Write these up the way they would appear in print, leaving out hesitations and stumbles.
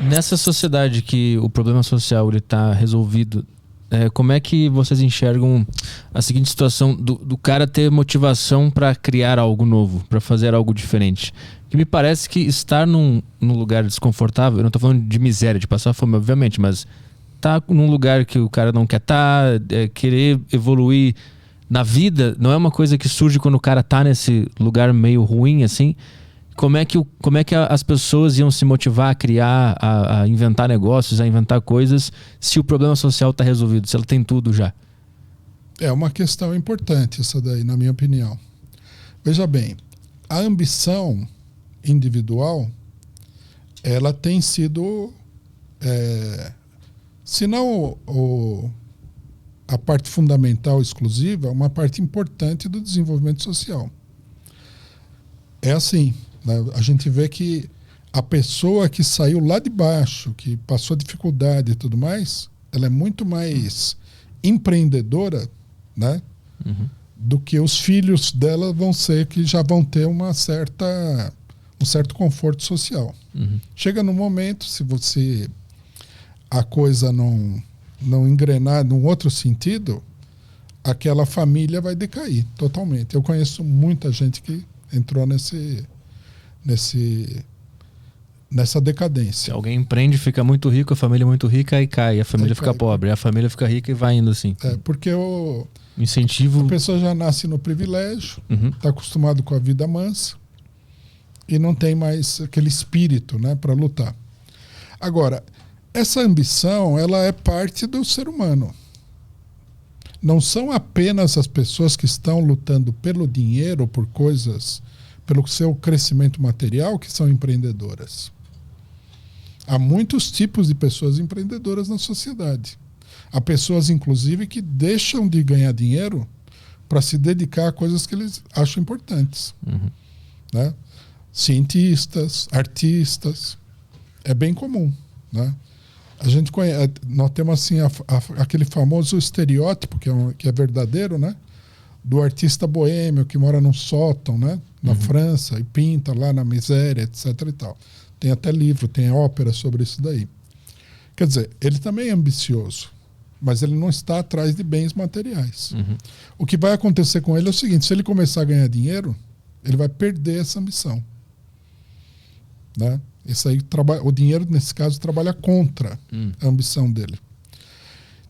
Nessa sociedade que o problema social está resolvido, como é que vocês enxergam a seguinte situação do cara ter motivação para criar algo novo, para fazer algo diferente? Que me parece que estar num lugar desconfortável, eu não estou falando de miséria, de passar fome, obviamente, mas tá num lugar que o cara não quer estar, querer evoluir na vida, não é uma coisa que surge quando o cara tá nesse lugar meio ruim, assim. Como é que as pessoas iam se motivar a criar, a inventar negócios, a inventar coisas, se o problema social está resolvido, se ela tem tudo já? É uma questão importante essa daí, na minha opinião. Veja bem, a ambição individual, ela tem sido, se não a parte fundamental exclusiva, uma parte importante do desenvolvimento social. É assim, né? A gente vê que a pessoa que saiu lá de baixo, que passou dificuldade e tudo mais, ela é muito mais empreendedora, né? Uhum. Do que os filhos dela vão ser, que já vão ter um certo conforto social. Uhum. Chega no momento, se a coisa não engrenar num outro sentido, aquela família vai decair totalmente. Eu conheço muita gente que entrou nessa decadência. Se alguém empreende, fica muito rico, a família é muito rica, aí cai, a família fica pobre, a família fica rica e vai indo assim. Porque incentivo. A pessoa já nasce no privilégio, está acostumado com a vida mansa e não tem mais aquele espírito, né, para lutar. Agora, essa ambição, ela é parte do ser humano. Não são apenas as pessoas que estão lutando pelo dinheiro, por coisas, pelo seu crescimento material, que são empreendedoras. Há muitos tipos de pessoas empreendedoras na sociedade. Há pessoas, inclusive, que deixam de ganhar dinheiro para se dedicar a coisas que eles acham importantes. Né? Cientistas, artistas. É bem comum. Né? Nós temos assim, aquele famoso estereótipo, que é verdadeiro, né? Do artista boêmio que mora num sótão, né? Na França, e pinta lá na miséria, etc. e tal. Tem até livro, tem ópera sobre isso daí. Quer dizer, ele também é ambicioso, mas ele não está atrás de bens materiais. O que vai acontecer com ele é o seguinte: se ele começar a ganhar dinheiro, ele vai perder essa ambição. Né? Isso aí, o dinheiro, nesse caso, trabalha contra a ambição dele.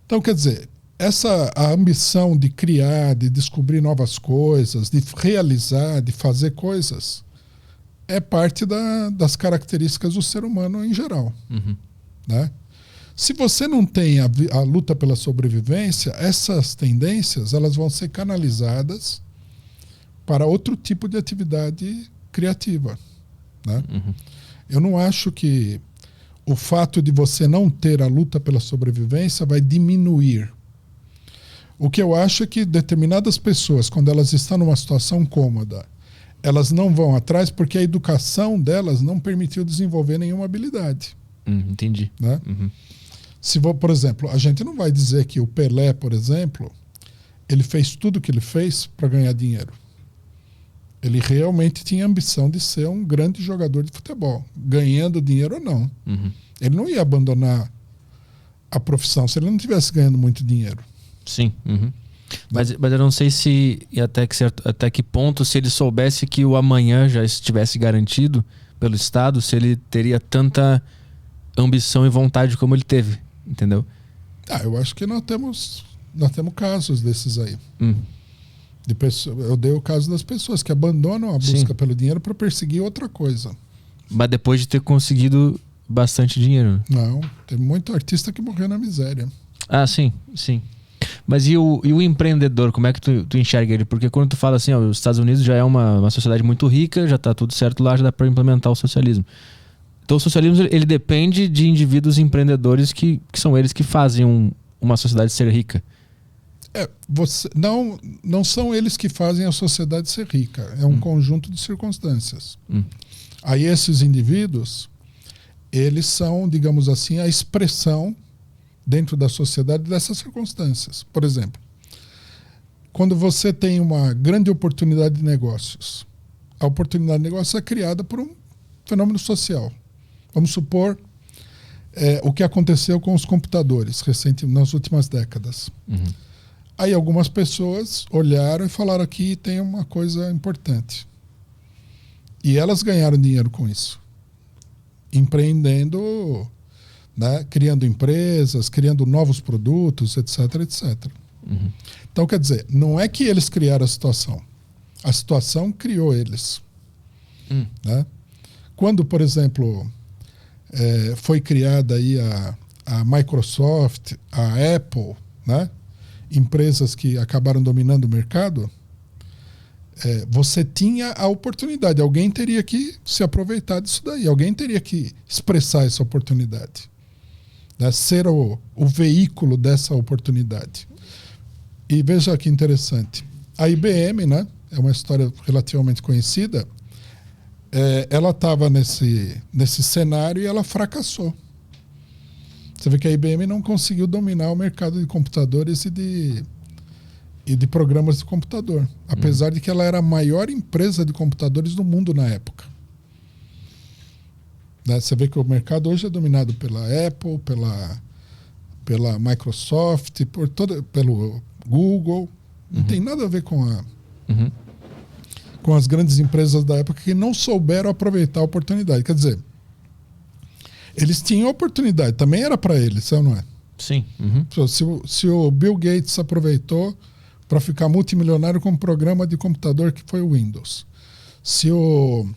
Então, quer dizer, a ambição de criar, de descobrir novas coisas, de realizar, de fazer coisas, é parte das características do ser humano em geral. Né? Se você não tem a luta pela sobrevivência, essas tendências elas vão ser canalizadas para outro tipo de atividade criativa. Né? Eu não acho que o fato de você não ter a luta pela sobrevivência vai diminuir. O que eu acho é que determinadas pessoas, quando elas estão numa situação cômoda, elas não vão atrás porque a educação delas não permitiu desenvolver nenhuma habilidade. Entendi. Né? Por exemplo, a gente não vai dizer que o Pelé, por exemplo, ele fez tudo o que ele fez para ganhar dinheiro. Ele realmente tinha a ambição de ser um grande jogador de futebol, ganhando dinheiro ou não. Ele não ia abandonar a profissão se ele não estivesse ganhando muito dinheiro. Sim. Mas eu não sei se, e até que ponto, se ele soubesse que o amanhã já estivesse garantido pelo Estado, se ele teria tanta ambição e vontade como ele teve, entendeu? Eu acho que nós temos casos desses aí. Eu dei o caso das pessoas que abandonam a busca pelo dinheiro para perseguir outra coisa. Mas depois de ter conseguido bastante dinheiro. Não, tem muito artista que morreu na miséria. Ah, sim. Mas e o empreendedor, como é que tu enxerga ele? Porque quando tu fala assim, os Estados Unidos já é uma sociedade muito rica, já está tudo certo lá, já dá para implementar o socialismo. Então o socialismo ele depende de indivíduos empreendedores que são eles que fazem uma sociedade ser rica. Não são eles que fazem a sociedade ser rica, é um conjunto de circunstâncias. Aí esses indivíduos, eles são, digamos assim, a expressão dentro da sociedade dessas circunstâncias. Por exemplo, quando você tem uma grande oportunidade de negócios, a oportunidade de negócio é criada por um fenômeno social. Vamos supor o que aconteceu com os computadores nas últimas décadas. Aí algumas pessoas olharam e falaram: aqui tem uma coisa importante. E elas ganharam dinheiro com isso. Empreendendo, né, criando empresas, criando novos produtos, etc, etc. Então, quer dizer, não é que eles criaram a situação criou eles. Né? Quando, por exemplo, foi criada aí a Microsoft, a Apple, né? Empresas que acabaram dominando o mercado, você tinha a oportunidade, alguém teria que se aproveitar disso daí, alguém teria que expressar essa oportunidade, né? Ser o veículo dessa oportunidade. E veja que interessante, a IBM, né, é uma história relativamente conhecida, ela estava nesse cenário e ela fracassou. Você vê que a IBM não conseguiu dominar o mercado de computadores e de programas de computador, apesar de que ela era a maior empresa de computadores do mundo na época. Né? Você vê que o mercado hoje é dominado pela Apple, pela Microsoft, pelo Google. Não tem nada a ver com as grandes empresas da época que não souberam aproveitar a oportunidade. Quer dizer, eles tinham oportunidade, também era para eles, não é? Sim. Se o Bill Gates aproveitou para ficar multimilionário com um programa de computador que foi o Windows. Se o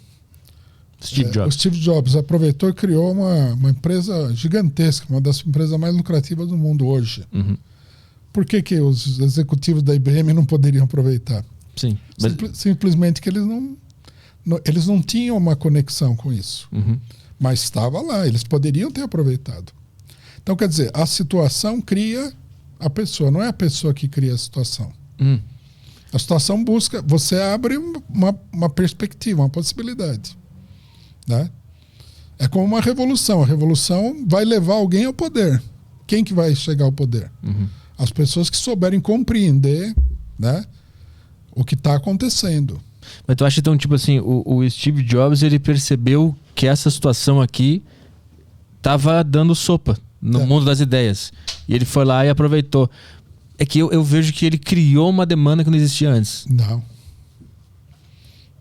Steve Jobs aproveitou e criou uma empresa gigantesca, uma das empresas mais lucrativas do mundo hoje. Por que os executivos da IBM não poderiam aproveitar? Sim. Simplesmente que eles não tinham uma conexão com isso. Mas estava lá, eles poderiam ter aproveitado. Então, quer dizer, a situação cria a pessoa, não é a pessoa que cria a situação. A situação busca, você abre uma perspectiva, uma possibilidade. Né? É como uma revolução. A revolução vai levar alguém ao poder. Quem que vai chegar ao poder? As pessoas que souberem compreender, né, o que está acontecendo. Mas tu acha então, tipo assim, o Steve Jobs, ele percebeu que essa situação aqui estava dando sopa no mundo das ideias. E ele foi lá e aproveitou. É que eu vejo que ele criou uma demanda que não existia antes. Não.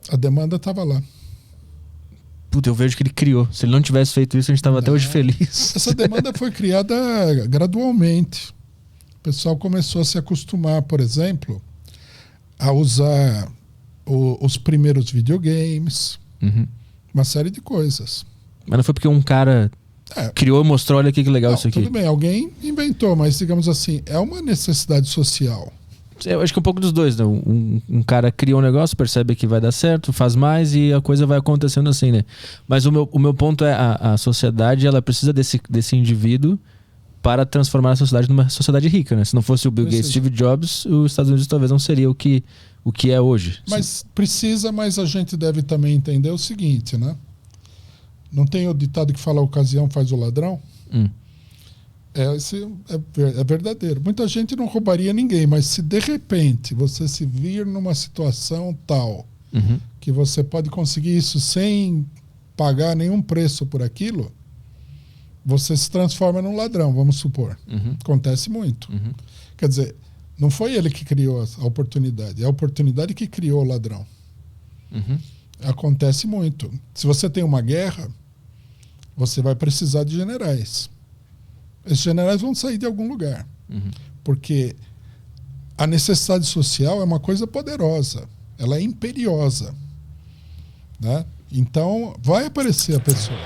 A demanda estava lá. Puta, eu vejo que ele criou. Se ele não tivesse feito isso, a gente estava até hoje feliz. Essa demanda foi criada gradualmente. O pessoal começou a se acostumar, por exemplo, a usar os primeiros videogames, uma série de coisas. Mas não foi porque um cara criou e mostrou, olha aqui que legal isso aqui. Tudo bem, alguém inventou, mas digamos assim, é uma necessidade social. Eu acho que é um pouco dos dois, né? Um cara cria um negócio, percebe que vai dar certo, faz mais e a coisa vai acontecendo assim, né? Mas o meu ponto é a sociedade, ela precisa desse indivíduo para transformar a sociedade numa sociedade rica, né? Se não fosse o Bill Gates, Steve Jobs, os Estados Unidos talvez não seria o que é hoje. Mas mas a gente deve também entender o seguinte, né? Não tem o ditado que fala a ocasião faz o ladrão? Esse é verdadeiro. Muita gente não roubaria ninguém, mas se de repente você se vir numa situação tal que você pode conseguir isso sem pagar nenhum preço por aquilo, você se transforma num ladrão, vamos supor. Acontece muito. Quer dizer, não foi ele que criou a oportunidade, é a oportunidade que criou o ladrão. Acontece muito. Se você tem uma guerra, você vai precisar de generais. Esses generais vão sair de algum lugar. Porque a necessidade social é uma coisa poderosa. Ela é imperiosa. Né? Então, vai aparecer a pessoa.